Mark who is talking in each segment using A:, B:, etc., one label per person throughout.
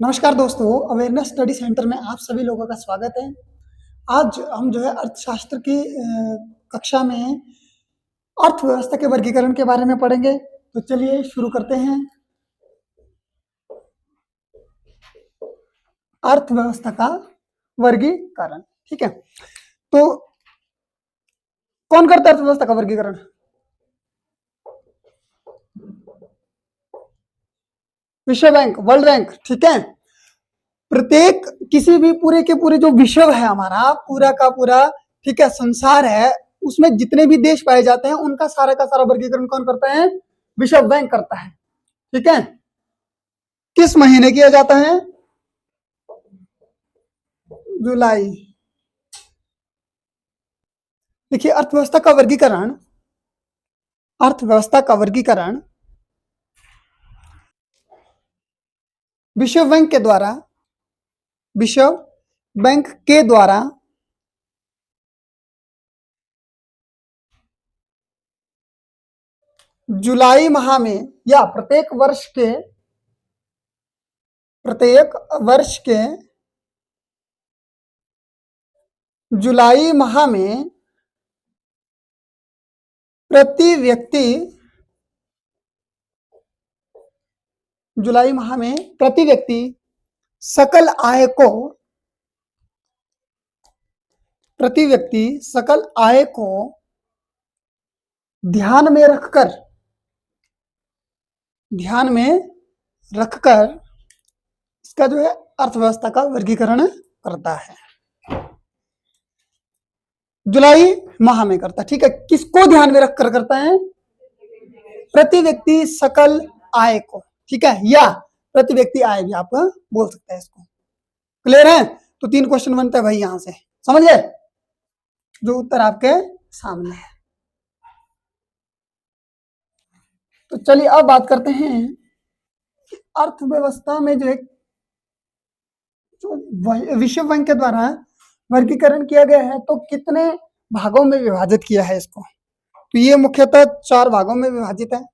A: नमस्कार दोस्तों, awareness study centre में आप सभी लोगों का स्वागत है। आज हम जो है अर्थशास्त्र की कक्षा में अर्थव्यवस्था के वर्गीकरण के बारे में पढ़ेंगे। तो चलिए शुरू करते हैं। अर्थव्यवस्था का वर्गीकरण, ठीक है। तो कौन करता है अर्थव्यवस्था का वर्गीकरण? विश्व बैंक, वर्ल्ड बैंक, ठीक है। प्रत्येक किसी भी पूरे के पूरे जो विश्व है हमारा पूरा का पूरा, ठीक है, संसार है, उसमें जितने भी देश पाए जाते हैं उनका सारा का सारा वर्गीकरण कौन करता है? विश्व बैंक करता है, ठीक है। किस महीने किया जाता है? जुलाई। देखिए, अर्थव्यवस्था का वर्गीकरण विश्व बैंक के द्वारा विश्व बैंक के द्वारा जुलाई माह में या प्रत्येक वर्ष के जुलाई माह में प्रति व्यक्ति सकल आय को ध्यान में रखकर इसका जो है अर्थव्यवस्था का वर्गीकरण करता है। जुलाई माह में करता है, ठीक है। किसको ध्यान में रखकर करता है? प्रति व्यक्ति सकल आय को, ठीक है, या प्रति व्यक्ति आय भी आप बोल सकते हैं इसको। क्लियर है? तो 3 क्वेश्चन बनता है भाई यहां से, समझ गए? जो उत्तर आपके सामने है। तो चलिए अब बात करते हैं अर्थव्यवस्था में जो विश्व बैंक के द्वारा वर्गीकरण किया गया है, तो कितने भागों में विभाजित किया है इसको? तो ये मुख्यतः 4 भागों में विभाजित है।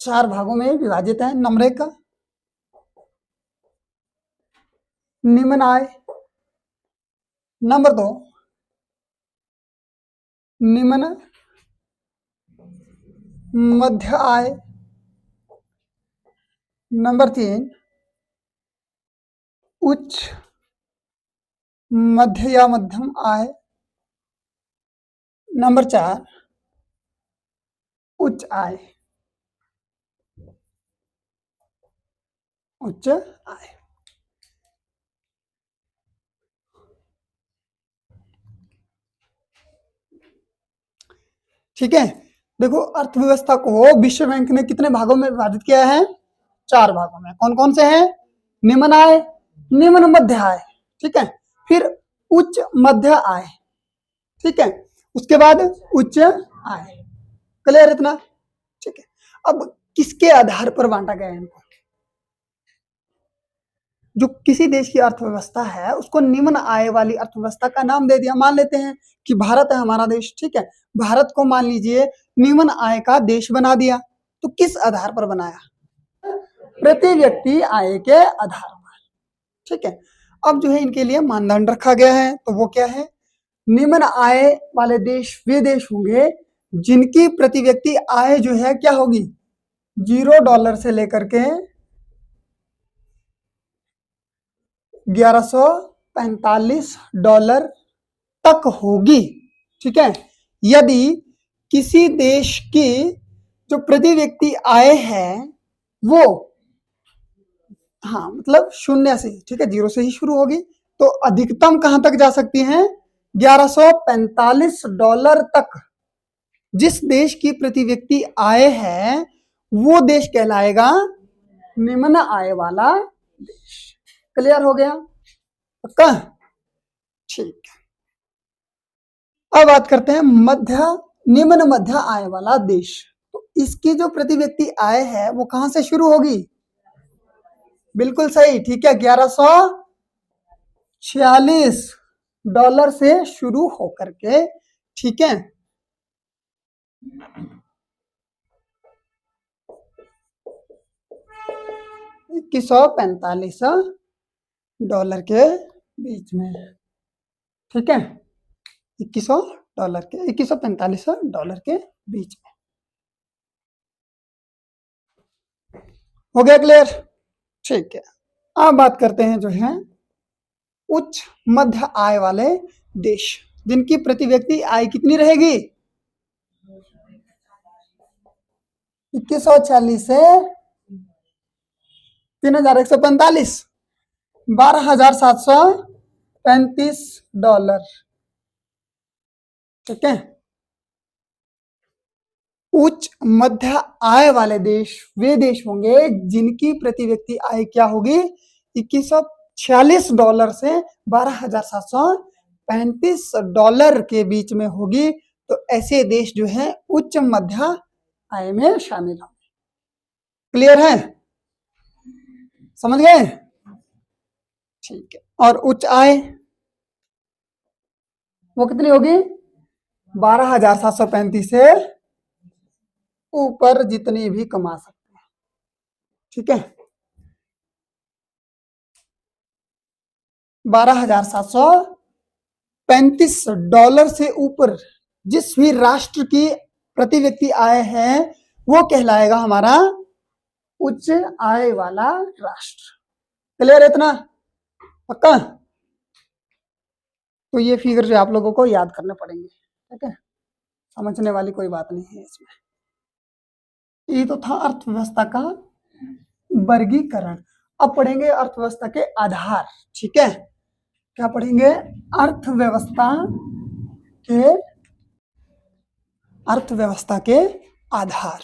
A: 4 भागों में विभाजित है। नंबर 1 निम्न आय, नंबर 2 निम्न मध्य आय, नंबर 3 उच्च मध्य या मध्यम आय, नंबर 4 उच्च आय। ठीक है। देखो, अर्थव्यवस्था को विश्व बैंक ने कितने भागों में विभाजित किया है? 4 भागों में। कौन कौन से हैं? निम्न आय, निम्न मध्य आय, ठीक है, फिर उच्च मध्य आय, ठीक है, उसके बाद उच्च आय। क्लियर इतना? ठीक है। अब किसके आधार पर बांटा गया है इनको? जो किसी देश की अर्थव्यवस्था है उसको निम्न आय वाली अर्थव्यवस्था का नाम दे दिया। मान लेते हैं कि भारत है हमारा देश, ठीक है, भारत को मान लीजिए निम्न आय का देश बना दिया। तो किस आधार पर बनाया? प्रति व्यक्ति आय के आधार पर, ठीक है। अब जो है इनके लिए मानदंड रखा गया है, तो वो क्या है? निम्न आय वाले देश वे देश होंगे जिनकी प्रति व्यक्ति आय जो है क्या होगी? $0 से लेकर के $1145 तक होगी, ठीक है। यदि किसी देश की जो प्रति व्यक्ति आय है वो, हाँ, मतलब 0 से, ठीक है, 0 से ही शुरू होगी, तो अधिकतम कहां तक जा सकती है? $1145 तक जिस देश की प्रति व्यक्ति आय है वो देश कहलाएगा निम्न आय वाला देश। क्लियर हो गया? पक्का? ठीक है। अब बात करते हैं निम्न मध्य आय वाला देश। तो इसकी जो प्रति व्यक्ति आय है वो कहां से शुरू होगी? बिल्कुल सही, ठीक है, $1146 से शुरू होकर के, ठीक है, 2145 डॉलर के बीच में, ठीक है, 2145 डॉलर के बीच में। हो गया क्लियर? ठीक है, अब बात करते हैं जो है उच्च मध्य आय वाले देश, जिनकी प्रति व्यक्ति आय कितनी रहेगी? 2140 से 3145, 12,735 डॉलर, ठीक है। उच्च मध्य आय वाले देश वे देश होंगे जिनकी प्रति व्यक्ति आय क्या होगी? 2146 डॉलर से 12,735 डॉलर के बीच में होगी। तो ऐसे देश जो है उच्च मध्य आय में शामिल होंगे। क्लियर है? समझ गए? ठीक है। और उच्च आय वो कितनी होगी? 12,735 से ऊपर जितनी भी कमा सकते हैं, ठीक है। 12,735 डॉलर से ऊपर जिस भी राष्ट्र की प्रति व्यक्ति आय है वो कहलाएगा हमारा उच्च आय वाला राष्ट्र। क्लियर है इतना? पक्का? तो ये फिगर जो आप लोगों को याद करने पड़ेंगे, ठीक है, समझने वाली कोई बात नहीं है इसमें। ये तो था अर्थव्यवस्था का वर्गीकरण। अब पढ़ेंगे अर्थव्यवस्था के आधार, ठीक है। क्या पढ़ेंगे? अर्थव्यवस्था के आधार।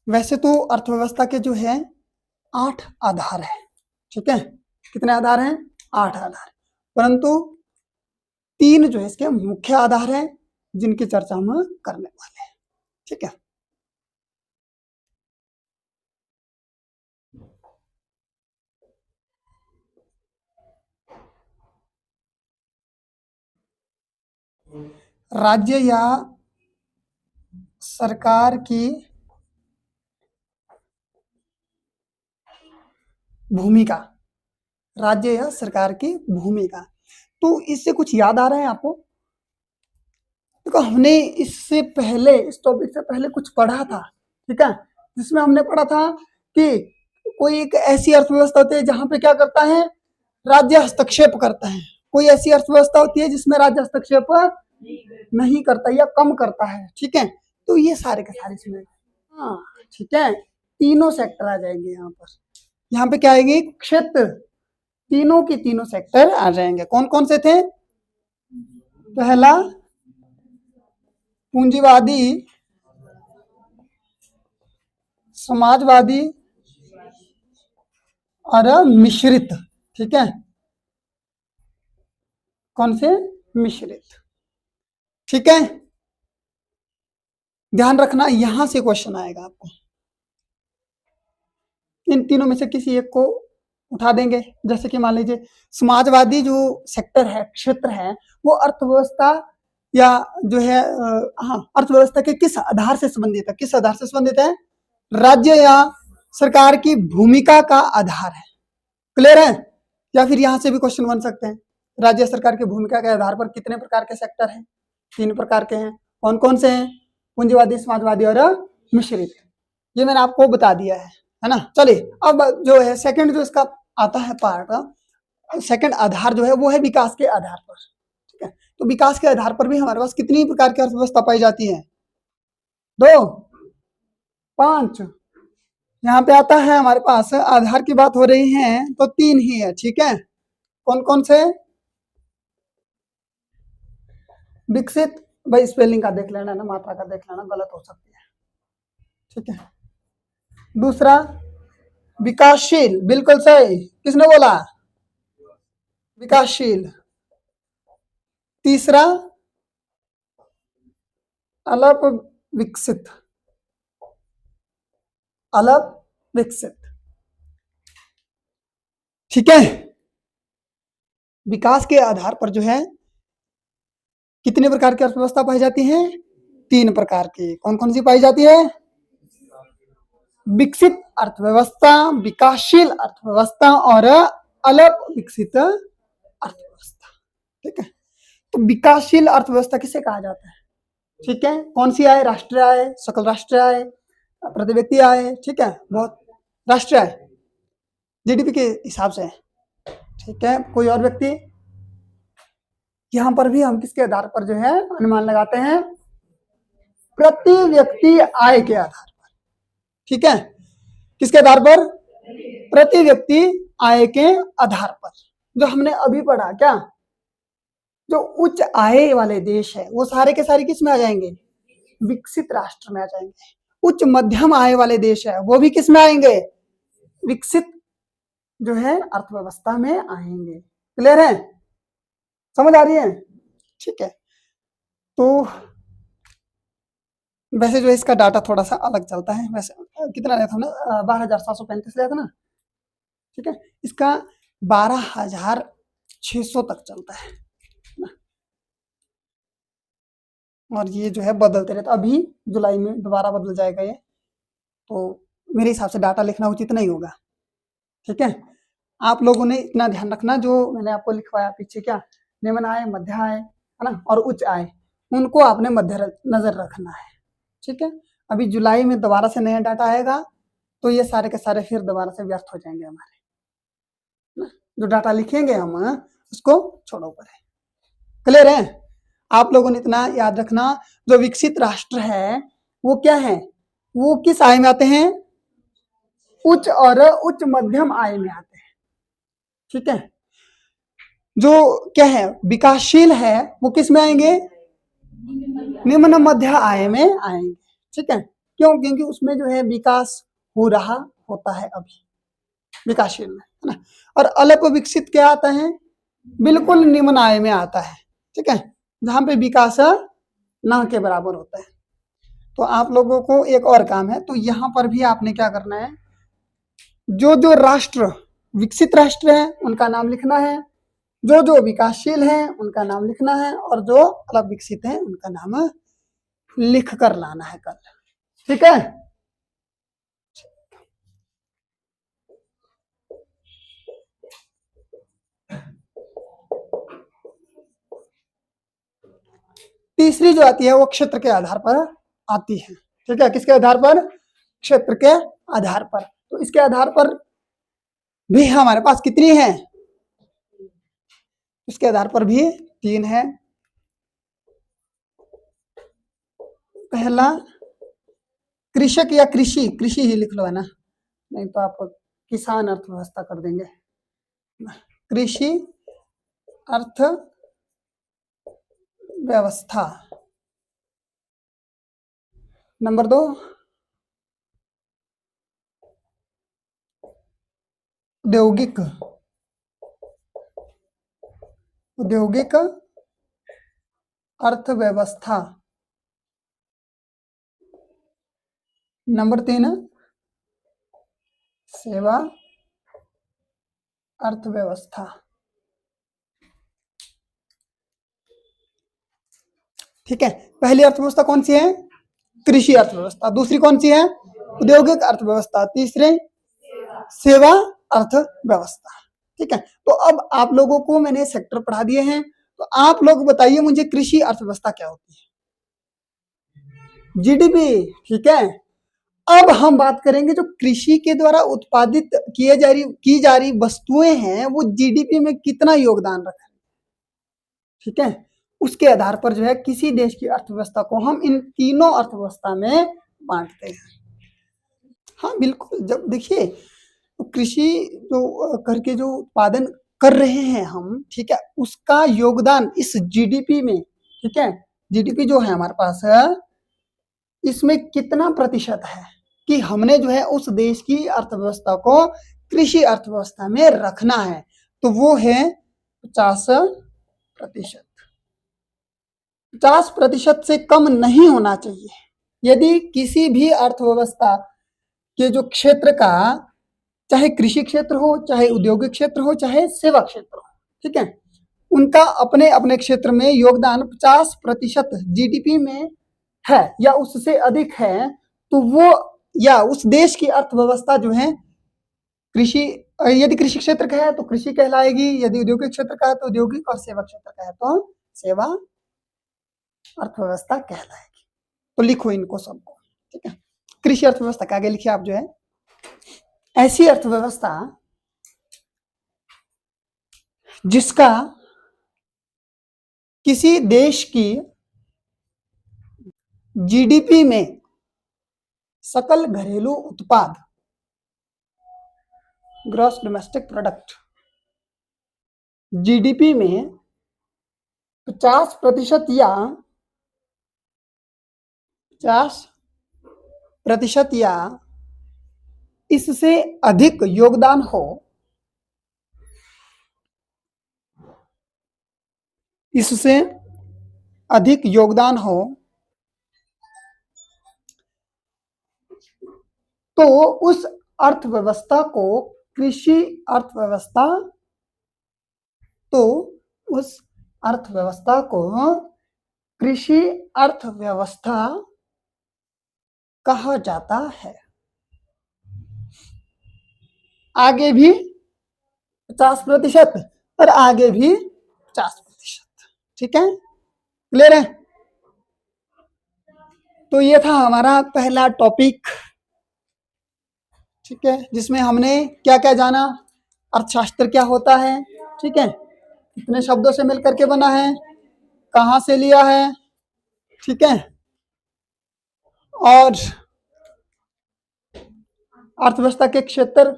A: वैसे तो अर्थव्यवस्था के जो है 8 आधार है, ठीक है। कितने आधार हैं? 8 आधार, परंतु 3 जो है इसके मुख्य आधार हैं जिनकी चर्चा हम करने वाले हैं, ठीक है। राज्य या सरकार की भूमिका, राज्य या सरकार की भूमिका। तो इससे कुछ याद आ रहा है आपको? देखो हमने इससे पहले इस टॉपिक से पहले कुछ पढ़ा था, ठीक है, जिसमें हमने पढ़ा था कि कोई एक ऐसी अर्थव्यवस्था होती है जहां पे क्या करता है? राज्य हस्तक्षेप करता है। कोई ऐसी अर्थव्यवस्था होती है जिसमें राज्य हस्तक्षेप नहीं करता या कम करता है, ठीक है। तो ये सारे के सारे इसमें, हाँ, ठीक है, तीनों सेक्टर आ जाएंगे यहाँ पर। यहाँ पे क्या आएंगे? क्षेत्र, तीनों की तीनों सेक्टर आ जाएंगे। कौन कौन से थे? पहला पूंजीवादी, समाजवादी और मिश्रित, ठीक है। कौन से? मिश्रित, ठीक है। ध्यान रखना यहां से क्वेश्चन आएगा आपको। इन तीनों में से किसी एक को उठा देंगे। जैसे कि मान लीजिए समाजवादी जो सेक्टर है, क्षेत्र है, वो अर्थव्यवस्था या जो है अर्थव्यवस्था के किस आधार से संबंधित है? किस आधार से संबंधित है? राज्य या सरकार की भूमिका का आधार है। क्लियर है? या फिर यहां से भी क्वेश्चन बन सकते हैं, राज्य सरकार की भूमिका के आधार पर कितने प्रकार के सेक्टर हैं? 3 प्रकार के हैं। कौन कौन से हैं? पूंजीवादी, समाजवादी और मिश्रित। ये मैंने आपको बता दिया है ना। चलिए अब जो है सेकंड जो इसका आता है पार्ट, सेकंड आधार जो है वो है विकास के आधार पर, ठीक है। तो विकास के आधार पर भी हमारे पास कितनी प्रकार की अर्थव्यवस्था पाई जाती है? 2, 5। यहाँ पे आता है हमारे पास, आधार की बात हो रही है तो 3 ही है, ठीक है। कौन कौन से? विकसित, भाई स्पेलिंग का देख लेना ना, मात्रा का देख लेना, गलत हो सकती है, ठीक है। दूसरा विकासशील, बिल्कुल सही, किसने बोला? विकासशील। तीसरा अल्प विकसित, अल्प विकसित, ठीक है। विकास के आधार पर जो है कितने प्रकार की अर्थव्यवस्था पाई जाती है? 3 प्रकार की। कौन कौन सी पाई जाती है? विकसित अर्थव्यवस्था, विकासशील अर्थव्यवस्था और अल्प विकसित अर्थव्यवस्था। ठीक है, तो विकासशील अर्थव्यवस्था किसे कहा जाता है? ठीक है, कौन सी आय? राष्ट्रीय आय, सकल राष्ट्रीय आय, प्रति व्यक्ति आय, ठीक है, बहुत राष्ट्रीय आय जीडीपी के हिसाब से। ठीक है, कोई और व्यक्ति? यहां पर भी हम किसके आधार पर जो है अनुमान लगाते हैं? प्रति व्यक्ति आय के आधार पर। ठीक है, किसके आधार पर? प्रति व्यक्ति आय के आधार पर। जो हमने अभी पढ़ा, क्या जो उच्च आय वाले देश है वो सारे के सारे किस में आ जाएंगे? विकसित राष्ट्र में आ जाएंगे। उच्च मध्यम आय वाले देश है वो भी किस में आएंगे? विकसित जो है अर्थव्यवस्था में आएंगे। क्लियर है? समझ आ रही है? ठीक है, तो वैसे जो है इसका डाटा थोड़ा सा अलग चलता है। वैसे कितना लिया था हमने? 12,735 लिया था ना। ठीक है, इसका 12,600 तक चलता है ना? और ये जो है बदलते रहता। अभी जुलाई में दोबारा बदल जाएगा ये, तो मेरे हिसाब से डाटा लिखना उचित नहीं होगा। ठीक है, आप लोगों ने इतना ध्यान रखना, जो मैंने आपको लिखवाया पीछे, क्या निम्न आय, मध्य आय, है ना, और उच्च आय, उनको आपने मध्य नजर रखना है। ठीक है, अभी जुलाई में दोबारा से नया डाटा आएगा तो ये सारे के सारे फिर दोबारा से व्यर्थ हो जाएंगे हमारे ना। जो डाटा लिखेंगे हम उसको छोड़ो ऊपर है। क्लियर है? आप लोगों ने इतना याद रखना, जो विकसित राष्ट्र है वो क्या है? वो किस आय में आते हैं? उच्च और उच्च मध्यम आय में आते हैं। ठीक है, जो क्या है विकासशील है वो किस में आएंगे? निम्न मध्य आय में आएंगे। ठीक है, क्यों? क्योंकि उसमें जो है विकास हो रहा होता है अभी विकासशील में, है ना। और अल्प विकसित क्या आता है? बिल्कुल निम्न आय में आता है। ठीक है, जहां पे विकास ना के बराबर होता है। तो आप लोगों को एक और काम है, तो यहाँ पर भी आपने क्या करना है, जो जो राष्ट्र विकसित राष्ट्र है उनका नाम लिखना है, जो जो विकासशील है उनका नाम लिखना है, और जो अल्प विकसित है उनका नाम लिख कर लाना है कल। ठीक है, तीसरी जो आती है वो क्षेत्र के आधार पर आती है। ठीक है, किसके आधार पर? क्षेत्र के आधार पर। तो इसके आधार पर भी हमारे पास कितनी है? इसके आधार पर भी 3 है। पहला कृषक या कृषि, कृषि ही लिख लो, है ना, नहीं तो आप किसान अर्थव्यवस्था कर देंगे। कृषि अर्थ व्यवस्था। नंबर 2 औद्योगिक, औद्योगिक अर्थव्यवस्था। नंबर 3 सेवा अर्थव्यवस्था। ठीक है, पहली अर्थव्यवस्था कौन सी है? कृषि अर्थव्यवस्था। दूसरी कौन सी है? औद्योगिक अर्थव्यवस्था। तीसरे सेवा अर्थव्यवस्था। ठीक है, तो अब आप लोगों को मैंने सेक्टर पढ़ा दिए हैं, तो आप लोग बताइए मुझे कृषि अर्थव्यवस्था क्या होती है? जीडीपी। ठीक है, अब हम बात करेंगे जो कृषि के द्वारा उत्पादित की जा रही वस्तुएं हैं वो जीडीपी में कितना योगदान रख रही है। ठीक है, उसके आधार पर जो है किसी देश की अर्थव्यवस्था को हम इन तीनों अर्थव्यवस्था में बांटते हैं। हाँ बिल्कुल, जब देखिए कृषि जो करके जो उत्पादन कर रहे हैं हम, ठीक है, उसका योगदान इस जीडीपी में, ठीक है, जीडीपी जो है हमारे पास है इसमें कितना प्रतिशत है कि हमने जो है उस देश की अर्थव्यवस्था को कृषि अर्थव्यवस्था में रखना है, तो वो है 50%। 50% से कम नहीं होना चाहिए। यदि किसी भी अर्थव्यवस्था के जो क्षेत्र का, चाहे कृषि क्षेत्र हो, चाहे औद्योगिक क्षेत्र हो, चाहे सेवा क्षेत्र हो, ठीक है, उनका अपने अपने क्षेत्र में योगदान 50% जीडीपी में है या उससे अधिक है, तो वो या उस देश की अर्थव्यवस्था जो है कृषि, यदि कृषि क्षेत्र का है तो कृषि कहलाएगी, यदि औद्योगिक क्षेत्र का है तो औद्योगिक, और सेवा क्षेत्र का है तो सेवा अर्थव्यवस्था कहलाएगी। तो लिखो इनको सबको, ठीक है। कृषि अर्थव्यवस्था के आगे लिखिए आप जो है, ऐसी अर्थव्यवस्था जिसका किसी देश की जीडीपी में सकल घरेलू उत्पाद, ग्रॉस डोमेस्टिक प्रोडक्ट, जीडीपी में 50% या 50% या इससे अधिक योगदान हो, इससे अधिक योगदान हो तो उस अर्थव्यवस्था को कृषि अर्थव्यवस्था, तो उस अर्थव्यवस्था को कृषि अर्थव्यवस्था कहा जाता है। आगे भी 50% और आगे भी 50%, ठीक है, क्लियर है। तो ये था हमारा पहला टॉपिक, ठीक है, जिसमें हमने क्या क्या जाना, अर्थशास्त्र क्या होता है, ठीक है, कितने शब्दों से मिलकर के बना है, कहाँ से लिया है, ठीक है, और अर्थव्यवस्था के क्षेत्र,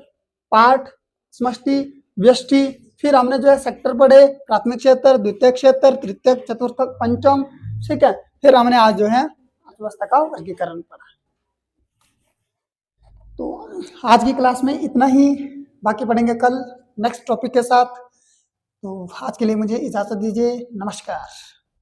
A: पार्ट, समष्टि, व्यष्टि, फिर हमने जो है सेक्टर पढ़े, प्राथमिक क्षेत्र, द्वितीय क्षेत्र, तृतीय, चतुर्थ, पंचम, ठीक है, फिर हमने आज जो है अर्थव्यवस्था का वर्गीकरण पढ़ा। तो आज की क्लास में इतना ही, बाकी पढ़ेंगे कल नेक्स्ट टॉपिक के साथ। तो आज के लिए मुझे इजाजत दीजिए, नमस्कार।